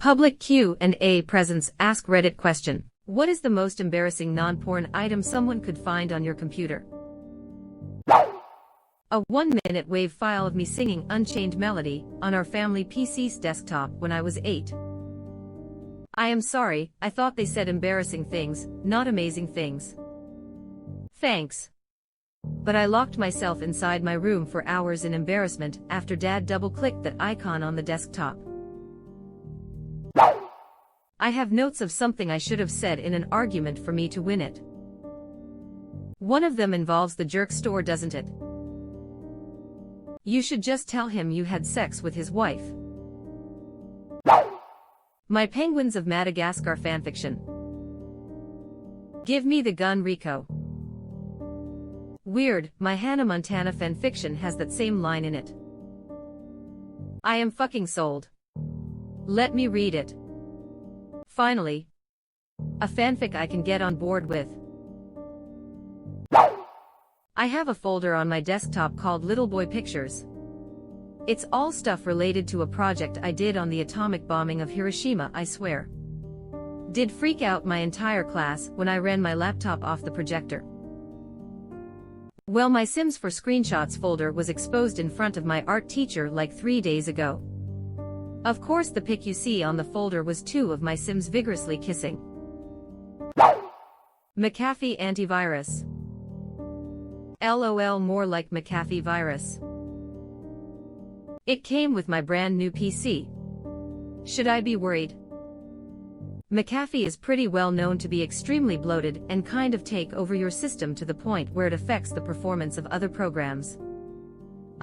Public Q&A presents AskReddit question. What is the most embarrassing non-porn item someone could find on your computer? A 1-minute WAV file of me singing Unchained Melody on our family PC's desktop when I was 8. I am sorry, I thought they said embarrassing things, not amazing things. Thanks. But I locked myself inside my room for hours in embarrassment after Dad double-clicked that icon on the desktop. I have notes of something I should have said in an argument for me to win it. One of them involves the jerk store, doesn't it? You should just tell him you had sex with his wife. My Penguins of Madagascar fanfiction. Give me the gun, Rico. Weird, my Hannah Montana fanfiction has that same line in it. I am fucking sold. Let me read it. Finally, a fanfic I can get on board with. I have a folder on my desktop called Little Boy Pictures. It's all stuff related to a project I did on the atomic bombing of Hiroshima, I swear. Did freak out my entire class when I ran my laptop off the projector. Well, my Sims for Screenshots folder was exposed in front of my art teacher like 3 days ago. Of course, the pic you see on the folder was 2 of my Sims vigorously kissing. McAfee antivirus. LOL, more like McAfee virus. It came with my brand new PC. Should I be worried? McAfee is pretty well known to be extremely bloated and kind of take over your system to the point where it affects the performance of other programs.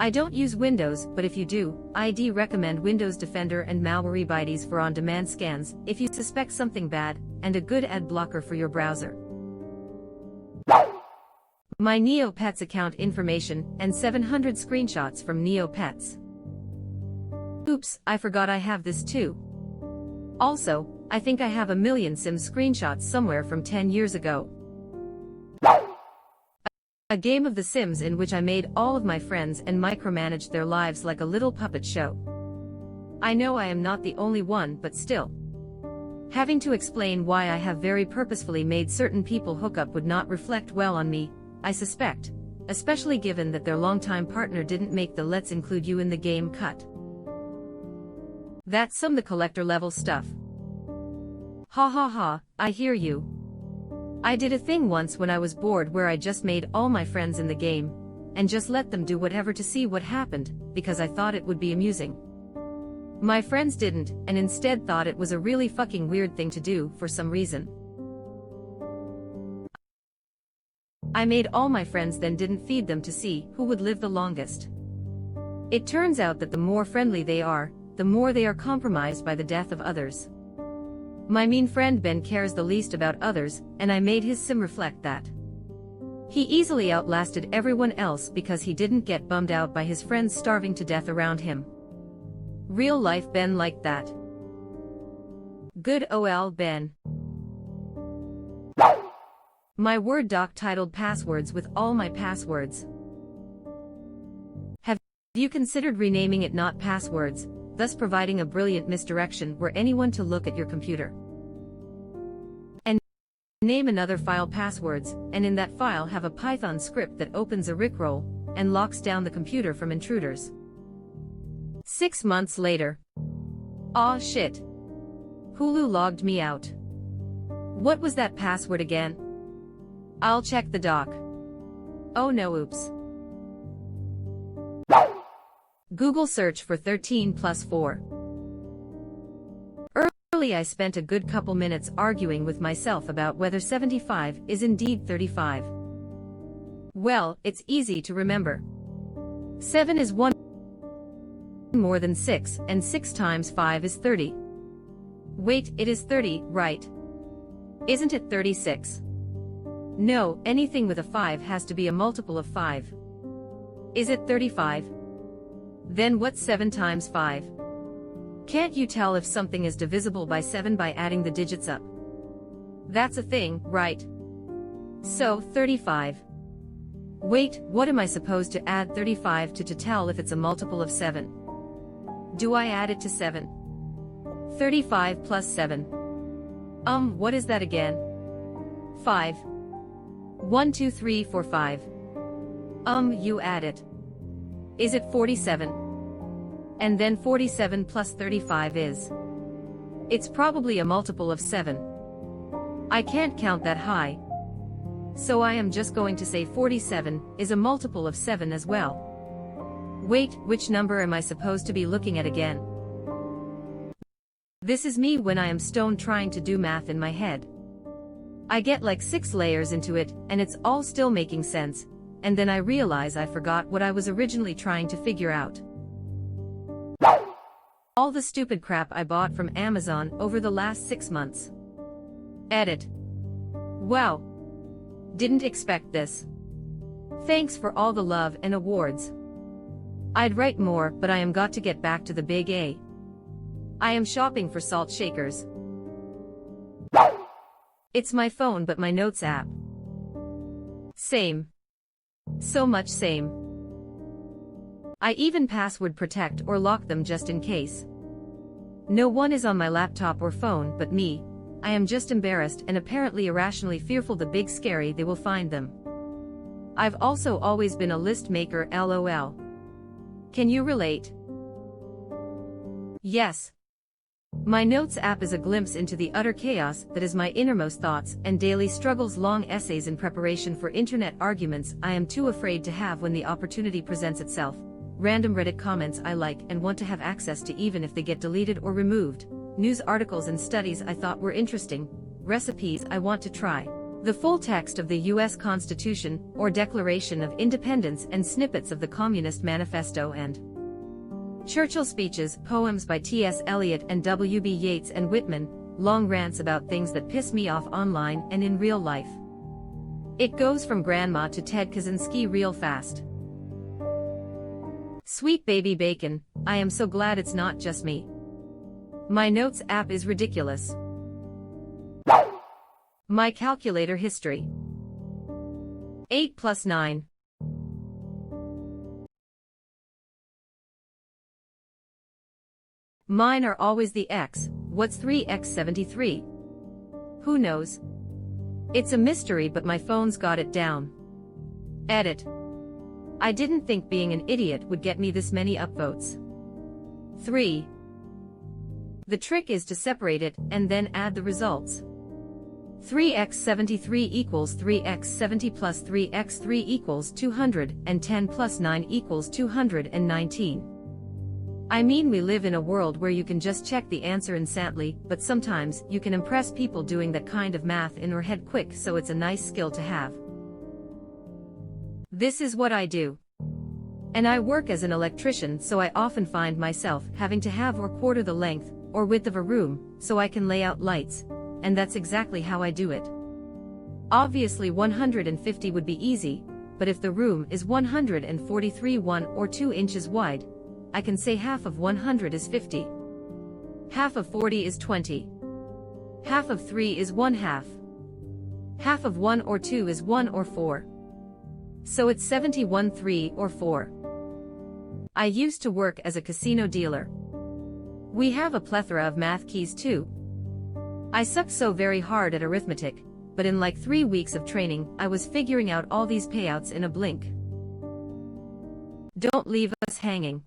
I don't use Windows, but if you do, I'd recommend Windows Defender and Malwarebytes for on-demand scans if you suspect something bad, and a good ad blocker for your browser. My Neopets account information and 700 screenshots from Neopets. Oops, I forgot I have this too. Also, I think I have a million Sims screenshots somewhere from 10 years ago. A game of The Sims in which I made all of my friends and micromanaged their lives like a little puppet show. I know I am not the only one, but still. Having to explain why I have very purposefully made certain people hook up would not reflect well on me, I suspect, especially given that their longtime partner didn't make the "let's include you in the game" cut. That's some the collector level stuff. Ha ha ha, I hear you. I did a thing once when I was bored where I just made all my friends in the game, and just let them do whatever to see what happened, because I thought it would be amusing. My friends didn't, and instead thought it was a really fucking weird thing to do for some reason. I made all my friends, then didn't feed them to see who would live the longest. It turns out that the more friendly they are, the more they are compromised by the death of others. My mean friend Ben cares the least about others, and I made his sim reflect that. He easily outlasted everyone else because he didn't get bummed out by his friends starving to death around him. Real life Ben like that. Good ol' Ben. My Word doc titled Passwords with all my passwords. Have you considered renaming it Not Passwords, thus providing a brilliant misdirection where anyone to look at your computer? And name another file Passwords, and in that file have a Python script that opens a rickroll and locks down the computer from intruders. 6 months later. Aw shit. Hulu logged me out. What was that password again? I'll check the doc. Oh no, oops. Google search for 13 plus 4. Early I spent a good couple minutes arguing with myself about whether 75 is indeed 35. Well, it's easy to remember. 7 is 1 more than 6, and 6 times 5 is 30. Wait, it is 30, right? Isn't it 36? No, anything with a 5 has to be a multiple of 5. Is it 35? Then what's 7 times 5? Can't you tell if something is divisible by 7 by adding the digits up? That's a thing, right? So, 35. Wait, what am I supposed to add 35 to tell if it's a multiple of 7? Do I add it to 7? 35 plus 7. What is that again? 5. 1 2 3 4 5. You add it. Is it 47? And then 47 plus 35 is. It's probably a multiple of 7. I can't count that high. So I am just going to say 47 is a multiple of 7 as well. Wait, which number am I supposed to be looking at again? This is me when I am stoned trying to do math in my head. I get like 6 layers into it, and it's all still making sense, and then I realize I forgot what I was originally trying to figure out. All the stupid crap I bought from Amazon over the last 6 months. Edit. Wow. Didn't expect this. Thanks for all the love and awards. I'd write more, but I am got to get back to the big A. I am shopping for salt shakers. It's my phone but my notes app. Same. So much same. I even password protect or lock them just in case. No one is on my laptop or phone but me. I am just embarrassed and apparently irrationally fearful the big scary they will find them. I've also always been a list maker, lol. Can you relate? Yes. My Notes app is a glimpse into the utter chaos that is my innermost thoughts and daily struggles, long essays in preparation for internet arguments I am too afraid to have when the opportunity presents itself, random Reddit comments I like and want to have access to even if they get deleted or removed, news articles and studies I thought were interesting, recipes I want to try, the full text of the US Constitution or Declaration of Independence and snippets of the Communist Manifesto and Churchill speeches, poems by T.S. Eliot and W.B. Yeats and Whitman, long rants about things that piss me off online and in real life. It goes from grandma to Ted Kaczynski real fast. Sweet baby bacon, I am so glad it's not just me. My Notes app is ridiculous. My calculator history. 8 plus 9. Mine are always the X. What's 3x 73? Who knows? It's a mystery but my phone's got it down. Edit. I didn't think being an idiot would get me this many upvotes. 3. The trick is to separate it and then add the results. 3x 73 equals 3x 70 plus 3x 3 equals 210 plus 9 equals 219. I mean, we live in a world where you can just check the answer instantly, but sometimes you can impress people doing that kind of math in your head quick, so it's a nice skill to have. This is what I do. And I work as an electrician, so I often find myself having to have or quarter the length or width of a room so I can lay out lights, and that's exactly how I do it. Obviously 150 would be easy, but if the room is 143 1 or 2 inches wide, I can say half of 100 is 50. Half of 40 is 20. Half of 3 is 1 half. Half of 1 or 2 is 1 or 4. So it's 71 3 or 4. I used to work as a casino dealer. We have a plethora of math keys too. I suck so very hard at arithmetic, but in like 3 weeks of training, I was figuring out all these payouts in a blink. Don't leave us hanging.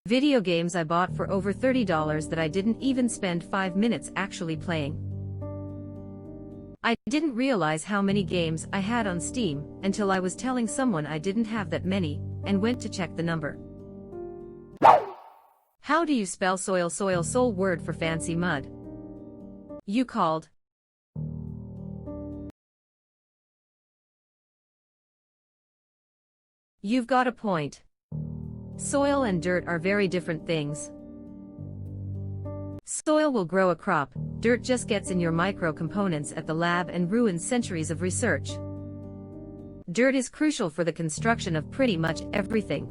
Video games I bought for over $30 that I didn't even spend 5 minutes actually playing. I didn't realize how many games I had on Steam until I was telling someone I didn't have that many, and went to check the number. How do you spell soil? Soul word for fancy mud. You called. You've got a point. Soil and dirt are very different things. Soil will grow a crop, dirt just gets in your micro components at the lab and ruins centuries of research. Dirt is crucial for the construction of pretty much everything.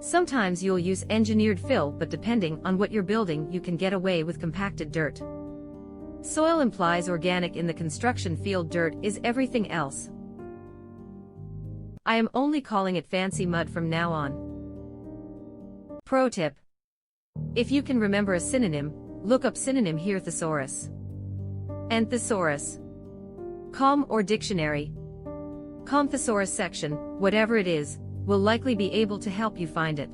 Sometimes you'll use engineered fill, but depending on what you're building, you can get away with compacted dirt. Soil implies organic in the construction field, dirt is everything else. I am only calling it fancy mud from now on. Pro tip. If you can remember a synonym, look up synonym here: thesaurus and thesaurus. Com or dictionary. Com thesaurus section, whatever it is, will likely be able to help you find it.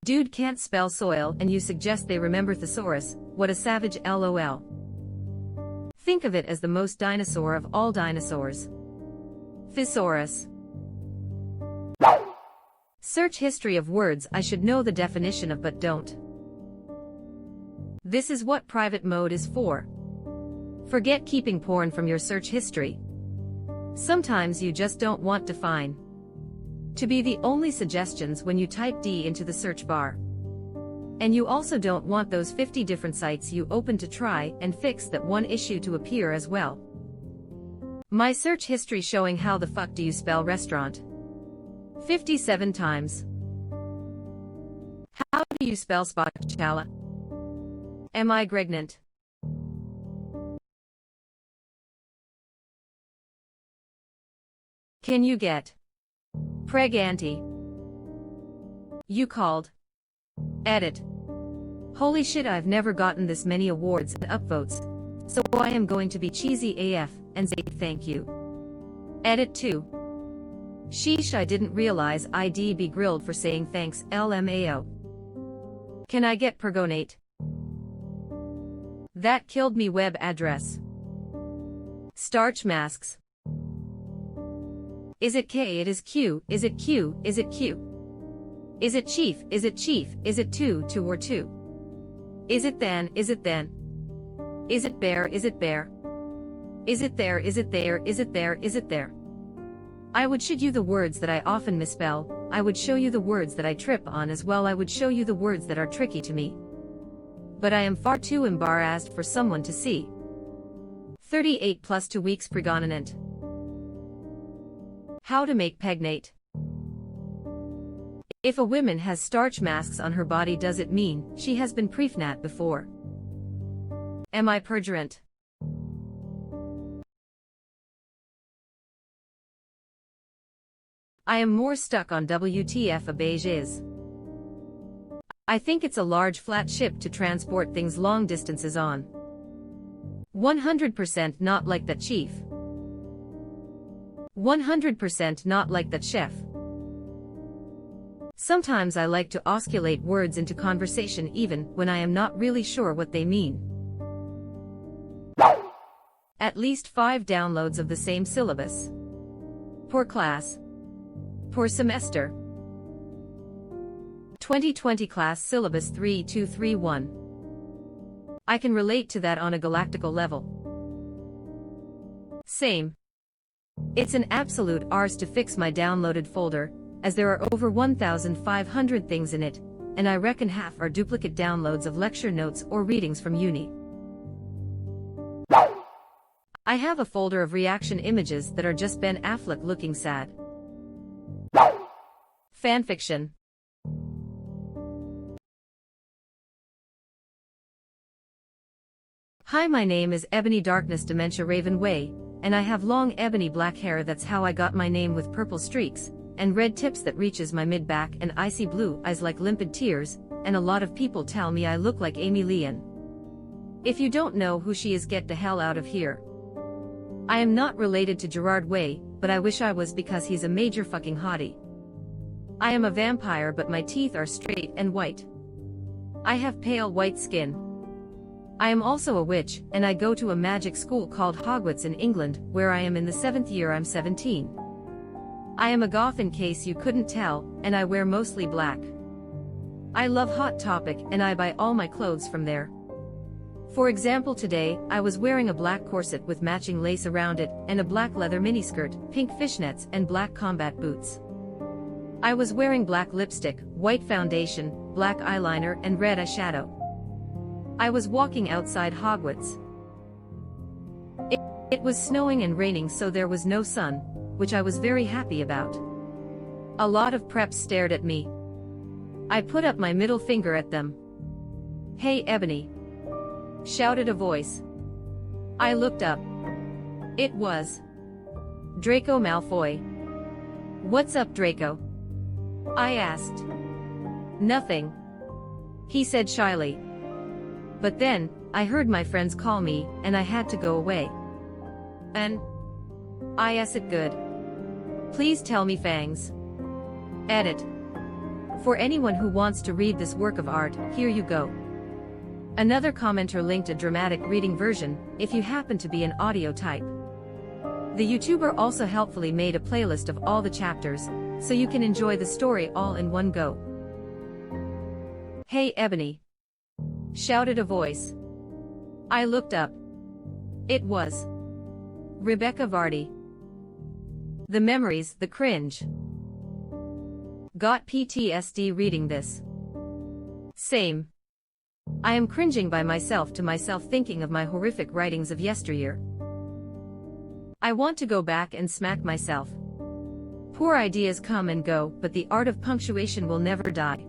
Dude can't spell soil and you suggest they remember thesaurus, what a savage, lol. Think of it as the most dinosaur of all dinosaurs. Thesaurus. Search history of words I should know the definition of but don't. This is what private mode is for. Forget keeping porn from your search history. Sometimes you just don't want define to be the only suggestions when you type D into the search bar. And you also don't want those 50 different sites you open to try and fix that one issue to appear as well. My search history showing how the fuck do you spell restaurant 57 times. How do you spell spatula? Am I pregnant? Can you get preg-anti? You called. Edit. Holy shit, I've never gotten this many awards and upvotes, so I am going to be cheesy AF and say thank you. Edit 2. Sheesh, I didn't realize I'd be grilled for saying thanks, LMAO. Can I get pergonate? That killed me. Web address. Starch masks. Is it K? It is Q. Is it Q? Is it Q? Is it chief? Is it chief? Is it two or two? Is it then? Is it then? Is it bear? Is it bear? Is it there? Is it there? Is it there? Is it there? I would show you the words that I often misspell. I would show you the words that I trip on as well. I would show you the words that are tricky to me. But I am far too embarrassed for someone to see. 38 plus 2 weeks pregnant. How to make pregnate. If a woman has starch masks on her body, does it mean she has been pregnant before? Am I perjurant? I am more stuck on WTF a beige is. I think it's a large flat ship to transport things long distances on. 100% not like that, chief. 100% not like that, chef. Sometimes I like to osculate words into conversation even when I am not really sure what they mean. At least 5 downloads of the same syllabus. Per class. Per semester. 2020 class syllabus 3231. I can relate to that on a galactical level. Same. It's an absolute arse to fix my downloaded folder, as there are over 1,500 things in it, and I reckon half are duplicate downloads of lecture notes or readings from uni. I have a folder of reaction images that are just Ben Affleck looking sad. Fanfiction. Hi, my name is Ebony Darkness Dementia Raven Way, and I have long ebony black hair. That's how I got my name, with purple streaks and red tips that reaches my mid-back and icy blue eyes like limpid tears, and a lot of people tell me I look like Amy Leon. If you don't know who she is, get the hell out of here. I am not related to Gerard Way, but I wish I was because he's a major fucking hottie. I am a vampire, but my teeth are straight and white. I have pale white skin. I am also a witch, and I go to a magic school called Hogwarts in England, where I am in the 7th year. I'm 17. I am a goth in case you couldn't tell, and I wear mostly black. I love Hot Topic, and I buy all my clothes from there. For example, today, I was wearing a black corset with matching lace around it, and a black leather miniskirt, pink fishnets, and black combat boots. I was wearing black lipstick, white foundation, black eyeliner, and red eyeshadow. I was walking outside Hogwarts. It was snowing and raining, so there was no sun, which I was very happy about. A lot of preps stared at me. I put up my middle finger at them. "Hey, Ebony!" shouted a voice. I looked up. It was Draco Malfoy. "What's up, Draco?" I asked. "Nothing. he said shyly. But then, I heard my friends call me, and I had to go away. And I said good. Please tell me Fangs. Edit. For anyone who wants to read this work of art, here you go. Another commenter linked a dramatic reading version, if you happen to be an audio type. The YouTuber also helpfully made a playlist of all the chapters, so you can enjoy the story all in one go. Hey Ebony! Shouted a voice. I looked up. It was Rebecca Vardy. The memories, the cringe. Got PTSD reading this. Same. I am cringing by myself to myself thinking of my horrific writings of yesteryear. I want to go back and smack myself. Poor ideas come and go, but the art of punctuation will never die.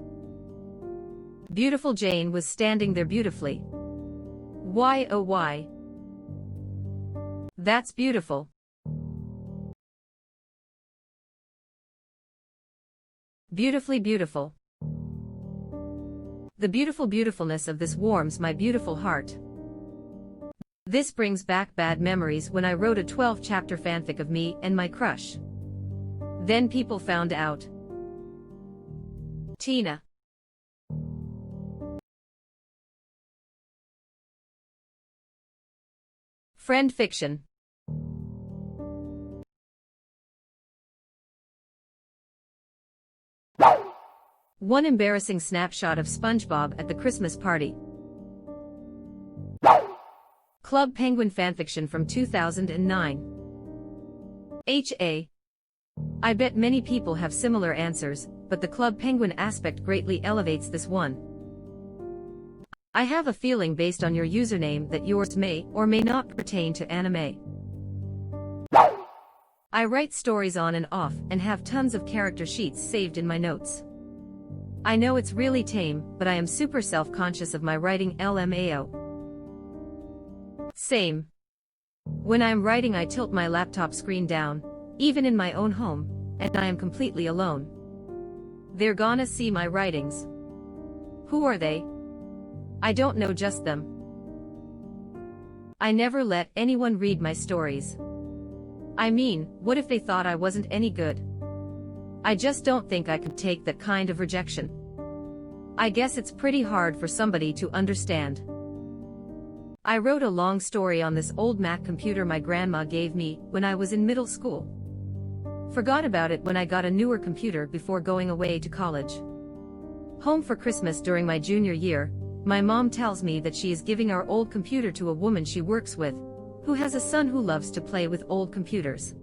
Beautiful Jane was standing there beautifully. Why oh why? That's beautiful. Beautifully beautiful. The beautiful beautifulness of this warms my beautiful heart. This brings back bad memories when I wrote a 12-chapter fanfic of me and my crush. Then people found out. Tina. Friend fiction. One embarrassing snapshot of SpongeBob at the Christmas party. Club Penguin fanfiction from 2009. I bet many people have similar answers, but the Club Penguin aspect greatly elevates this one. I have a feeling based on your username that yours may or may not pertain to anime. I write stories on and off and have tons of character sheets saved in my notes. I know it's really tame, but I am super self-conscious of my writing LMAO. Same. When I'm writing I tilt my laptop screen down, even in my own home, and I am completely alone. They're gonna see my writings. Who are they? I don't know, just them. I never let anyone read my stories. I mean, what if they thought I wasn't any good? I just don't think I could take that kind of rejection. I guess it's pretty hard for somebody to understand. I wrote a long story on this old Mac computer my grandma gave me when I was in middle school. Forgot about it when I got a newer computer before going away to college. Home for Christmas during my junior year, my mom tells me that she is giving our old computer to a woman she works with, who has a son who loves to play with old computers.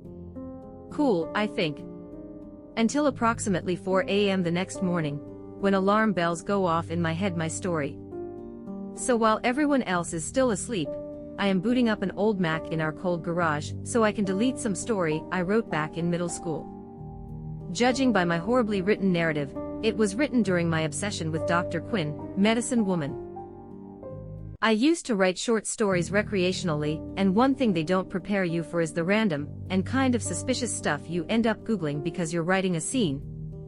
Cool, I think. Until approximately 4 a.m. the next morning, when alarm bells go off in my head my story. So while everyone else is still asleep, I am booting up an old Mac in our cold garage so I can delete some story I wrote back in middle school. Judging by my horribly written narrative, it was written during my obsession with Dr. Quinn, medicine woman. I used to write short stories recreationally, and one thing they don't prepare you for is the random and kind of suspicious stuff you end up Googling because you're writing a scene,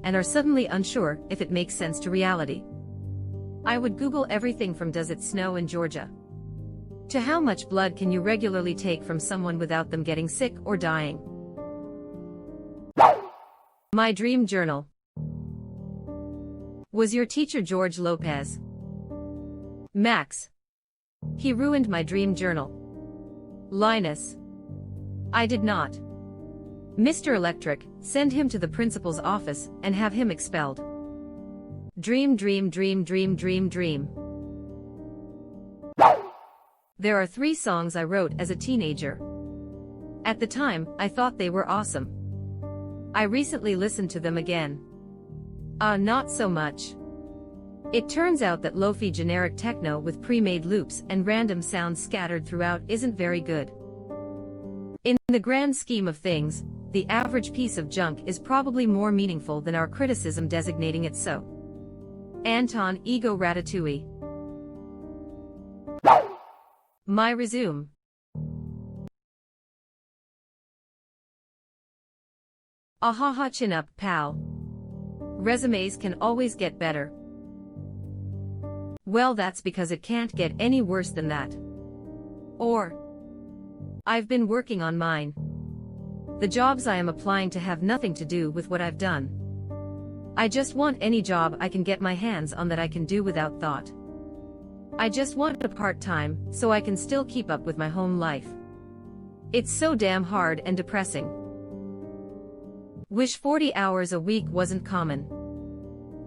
and are suddenly unsure if it makes sense to reality. I would Google everything from does it snow in Georgia? To how much blood can you regularly take from someone without them getting sick or dying? My dream journal. Was your teacher George Lopez? Max. He ruined my dream journal. Linus. I did not. Mr. Electric, send him to the principal's office and have him expelled. Dream, dream, dream, dream, dream, dream. There are 3 songs I wrote as a teenager. At the time, I thought they were awesome. I recently listened to them again. Not so much. It turns out that lo-fi generic techno with pre-made loops and random sounds scattered throughout isn't very good. In the grand scheme of things, the average piece of junk is probably more meaningful than our criticism designating it so. Anton Ego Ratatouille. My resume. Ahaha, chin up, pal. Resumes can always get better. Well, that's because it can't get any worse than that. Or, I've been working on mine. The jobs I am applying to have nothing to do with what I've done. I just want any job I can get my hands on that I can do without thought. I just want a part-time, so I can still keep up with my home life. It's so damn hard and depressing. Wish 40 hours a week wasn't common.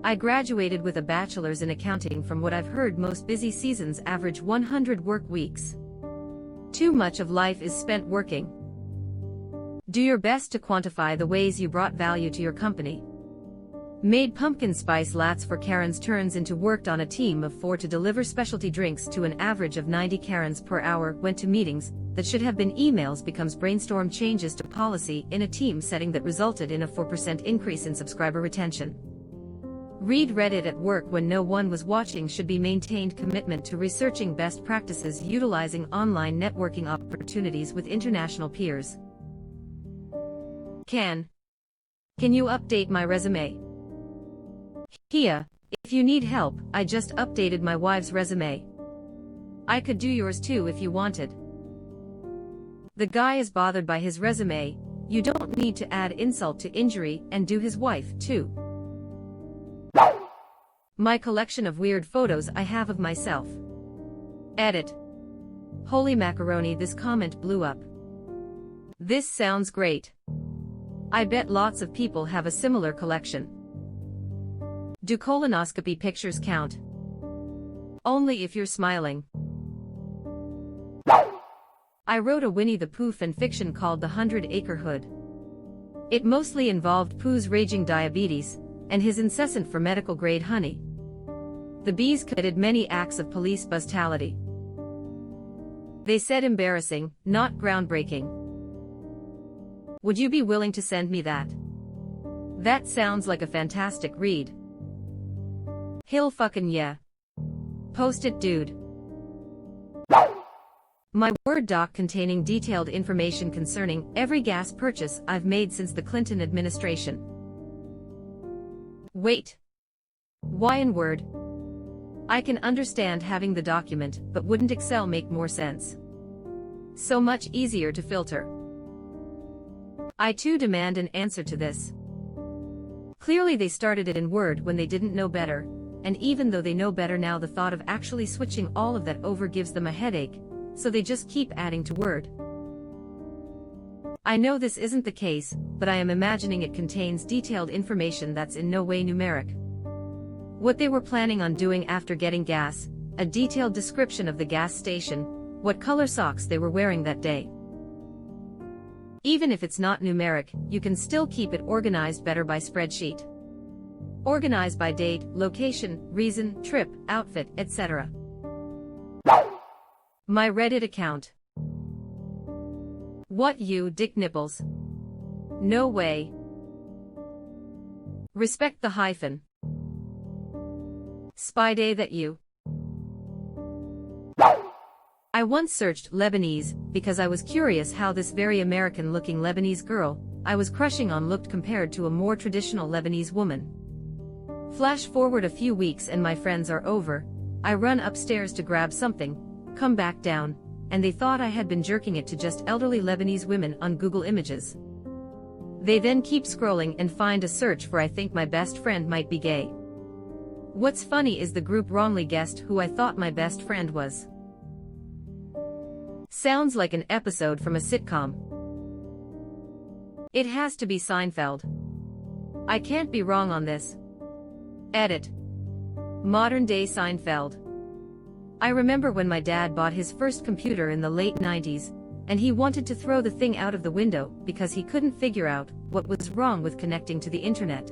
I graduated with a bachelor's in accounting. From what I've heard, most busy seasons average 100 work weeks. Too much of life is spent working. Do your best to quantify the ways you brought value to your company. Made pumpkin spice lattes for Karens turns into worked on a team of 4 to deliver specialty drinks to an average of 90 Karens per hour, went to meetings that should have been emails, becomes brainstorm changes to policy in a team setting that resulted in a 4% increase in subscriber retention. Read Reddit at work when no one was watching should be maintained. Commitment to researching best practices utilizing online networking opportunities with international peers. Can you update my resume? Here, if you need help, I just updated my wife's resume. I could do yours too if you wanted. The guy is bothered by his resume. You don't need to add insult to injury and do his wife too. My collection of weird photos I have of myself. Edit. Holy macaroni, this comment blew up. This sounds great. I bet lots of people have a similar collection. Do colonoscopy pictures count? Only if you're smiling. I wrote a Winnie the Pooh fanfiction called The 100-Acre Hood. It mostly involved Pooh's raging diabetes and his incessant for medical-grade honey. The bees committed many acts of police brutality. They said embarrassing, not groundbreaking. Would you be willing to send me that? That sounds like a fantastic read. Hell fucking yeah. Post it, dude. My Word doc containing detailed information concerning every gas purchase I've made since the Clinton administration. Wait. Why in Word? I can understand having the document, but wouldn't Excel make more sense? So much easier to filter. I too demand an answer to this. Clearly they started it in Word when they didn't know better, and even though they know better now, the thought of actually switching all of that over gives them a headache, so they just keep adding to Word. I know this isn't the case, but I am imagining it contains detailed information that's in no way numeric. What they were planning on doing after getting gas, a detailed description of the gas station, what color socks they were wearing that day. Even if it's not numeric, you can still keep it organized better by spreadsheet. Organized by date, location, reason, trip, outfit, etc. My Reddit account. What, you dick nipples? No way. Respect the hyphen. Spy day that you. I once searched Lebanese because I was curious how this very American-looking Lebanese girl I was crushing on looked compared to a more traditional Lebanese woman. Flash forward a few weeks and my friends are over. I run upstairs to grab something, come back down, and they thought I had been jerking it to just elderly Lebanese women on Google Images. They then keep scrolling and find a search for I think my best friend might be gay. What's funny is the group wrongly guessed who I thought my best friend was. Sounds like an episode from a sitcom. It has to be Seinfeld. I can't be wrong on this. Edit. Modern day Seinfeld. I remember when my dad bought his first computer in the late 90s, and he wanted to throw the thing out of the window because he couldn't figure out what was wrong with connecting to the internet.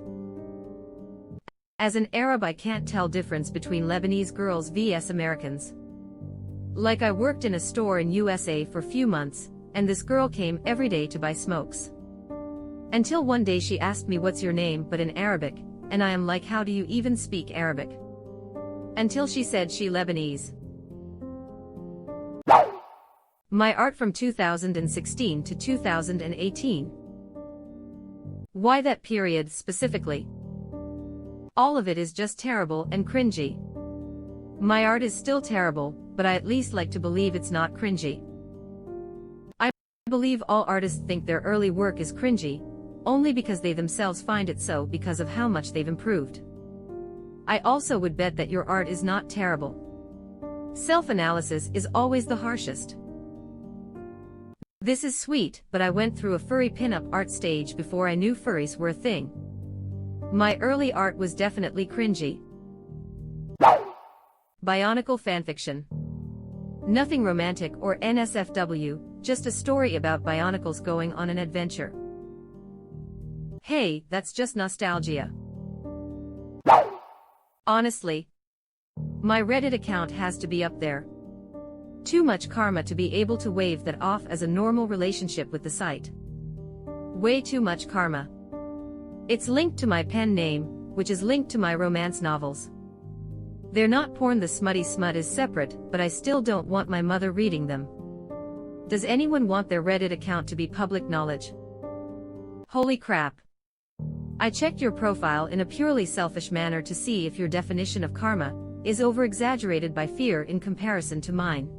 As an Arab, I can't tell difference between Lebanese girls vs Americans. Like I worked in a store in USA for few months, and this girl came every day to buy smokes. Until one day she asked me what's your name but in Arabic, and I am like, how do you even speak Arabic? Until she said she Lebanese. My art from 2016 to 2018. Why that period specifically? All of it is just terrible and cringy. My art is still terrible, but I at least like to believe it's not cringy. I believe all artists think their early work is cringy, only because they themselves find it so because of how much they've improved. I also would bet that your art is not terrible. Self-analysis is always the harshest. This is sweet, but I went through a furry pinup art stage before I knew furries were a thing. My early art was definitely cringy. Bionicle fanfiction. Nothing romantic or NSFW, just a story about Bionicles going on an adventure. Hey, that's just nostalgia. Honestly, my Reddit account has to be up there. Too much karma to be able to wave that off as a normal relationship with the site. Way too much karma. It's linked to my pen name, which is linked to my romance novels. They're not porn, the smutty smut is separate, but I still don't want my mother reading them. Does anyone want their Reddit account to be public knowledge? Holy crap. I checked your profile in a purely selfish manner to see if your definition of karma is over-exaggerated by fear in comparison to mine.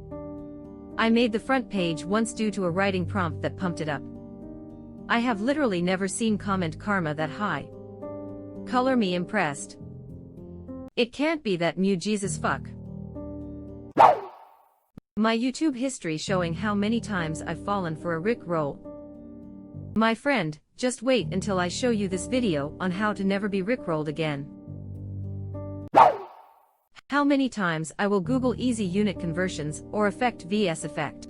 I made the front page once due to a writing prompt that pumped it up. I have literally never seen comment karma that high. Color me impressed. It can't be that mu Jesus fuck. My YouTube history showing how many times I've fallen for a Rick roll. My friend, just wait until I show you this video on how to never be rickrolled again. How many times I will Google easy unit conversions or effect vs effect.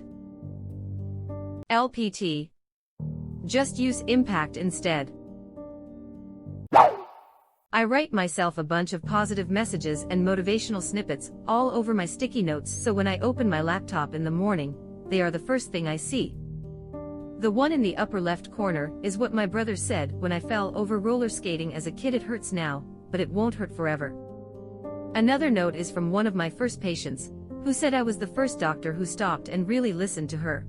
LPT. Just use impact instead. I write myself a bunch of positive messages and motivational snippets all over my sticky notes, so when I open my laptop in the morning, they are the first thing I see. The one in the upper left corner is what my brother said when I fell over roller skating as a kid. It hurts now, but it won't hurt forever. Another note is from one of my first patients, who said I was the first doctor who stopped and really listened to her.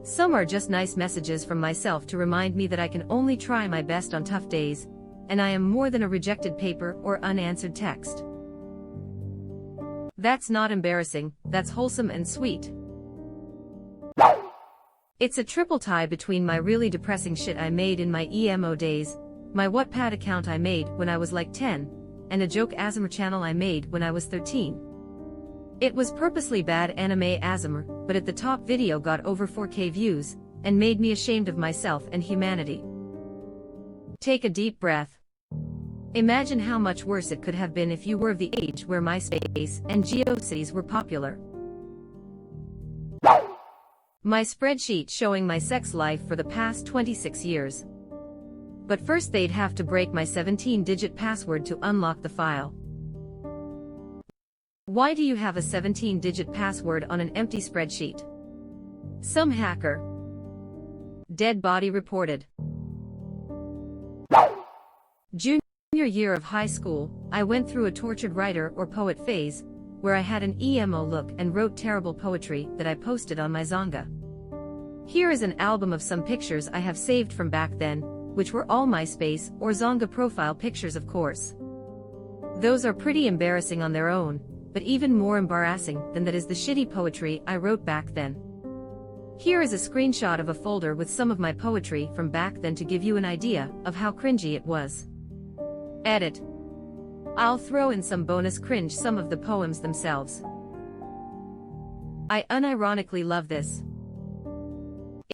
Some are just nice messages from myself to remind me that I can only try my best on tough days, and I am more than a rejected paper or unanswered text. That's not embarrassing, that's wholesome and sweet. It's a triple tie between my really depressing shit I made in my emo days, my Wattpad account I made when I was like 10, and a joke ASMR channel I made when I was 13. It was purposely bad anime ASMR, but at the top video got over 4K views, and made me ashamed of myself and humanity. Take a deep breath. Imagine how much worse it could have been if you were of the age where MySpace and GeoCities were popular. My spreadsheet showing my sex life for the past 26 years. But first they'd have to break my 17-digit password to unlock the file. Why do you have a 17-digit password on an empty spreadsheet? Some hacker. Dead body reported. Junior year of high school, I went through a tortured writer or poet phase, where I had an emo look and wrote terrible poetry that I posted on my Zonga. Here is an album of some pictures I have saved from back then, which were all MySpace or Zonga profile pictures, of course. Those are pretty embarrassing on their own, but even more embarrassing than that is the shitty poetry I wrote back then. Here is a screenshot of a folder with some of my poetry from back then to give you an idea of how cringy it was. Edit. I'll throw in some bonus cringe some of the poems themselves. I unironically love this.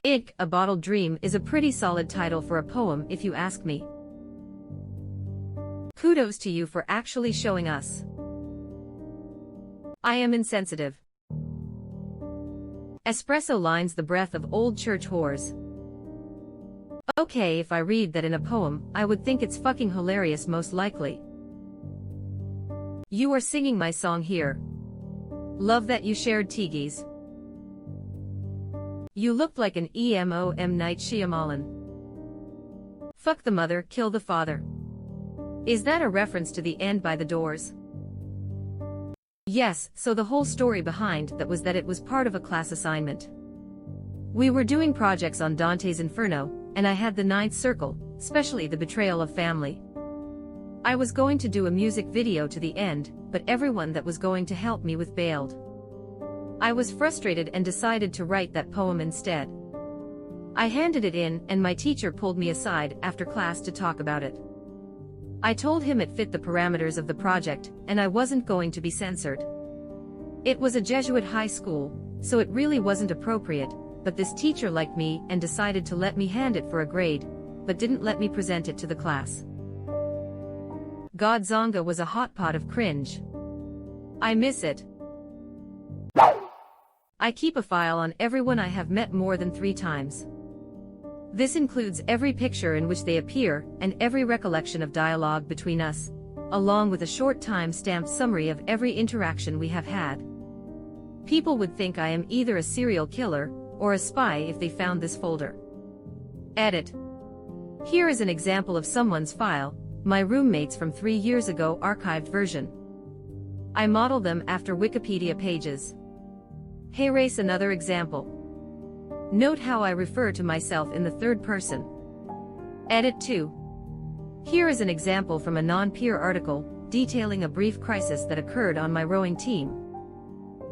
Ick, A Bottled Dream is a pretty solid title for a poem if you ask me. Kudos to you for actually showing us. I am insensitive. Espresso lines the breath of old church whores. Okay, if I read that in a poem, I would think it's fucking hilarious most likely. You are singing my song here. Love that you shared Tigis. You looked like an emo M. Night Shyamalan. Fuck the mother, kill the father. Is that a reference to The End by the Doors? Yes, so the whole story behind that was that it was part of a class assignment. We were doing projects on Dante's Inferno, and I had the ninth circle, especially the betrayal of family. I was going to do a music video to The End, but everyone that was going to help me with bailed. I was frustrated and decided to write that poem instead. I handed it in, and my teacher pulled me aside after class to talk about it. I told him it fit the parameters of the project, and I wasn't going to be censored. It was a Jesuit high school, so it really wasn't appropriate, but this teacher liked me and decided to let me hand it for a grade, but didn't let me present it to the class. Godzonga was a hot pot of cringe. I miss it. I keep a file on everyone I have met more than 3 times. This includes every picture in which they appear and every recollection of dialogue between us, along with a short time-stamped summary of every interaction we have had. People would think I am either a serial killer or a spy if they found this folder. Edit. Here is an example of someone's file, my roommates from 3 years ago archived version. I model them after Wikipedia pages. Hey, race another example. Note how I refer to myself in the third person. Edit 2. Here is an example from a non-peer article, detailing a brief crisis that occurred on my rowing team.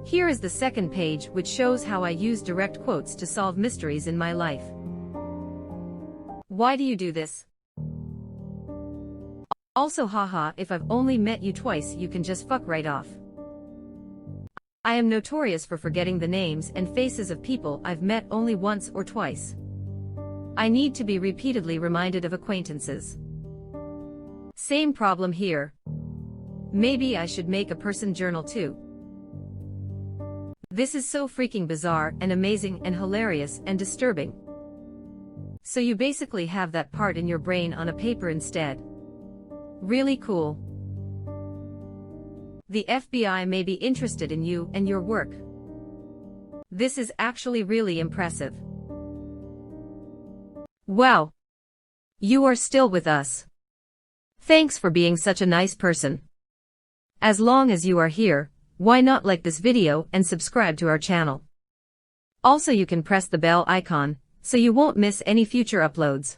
Here is the second page, which shows how I use direct quotes to solve mysteries in my life. Why do you do this? Also, haha, if I've only met you twice, you can just fuck right off. I am notorious for forgetting the names and faces of people I've met only once or twice. I need to be repeatedly reminded of acquaintances. Same problem here. Maybe I should make a person journal too. This is so freaking bizarre and amazing and hilarious and disturbing. So you basically have that part in your brain on a paper instead. Really cool. The FBI may be interested in you and your work. This is actually really impressive. Wow. You are still with us. Thanks for being such a nice person. As long as you are here, why not like this video and subscribe to our channel? Also, you can press the bell icon, so you won't miss any future uploads.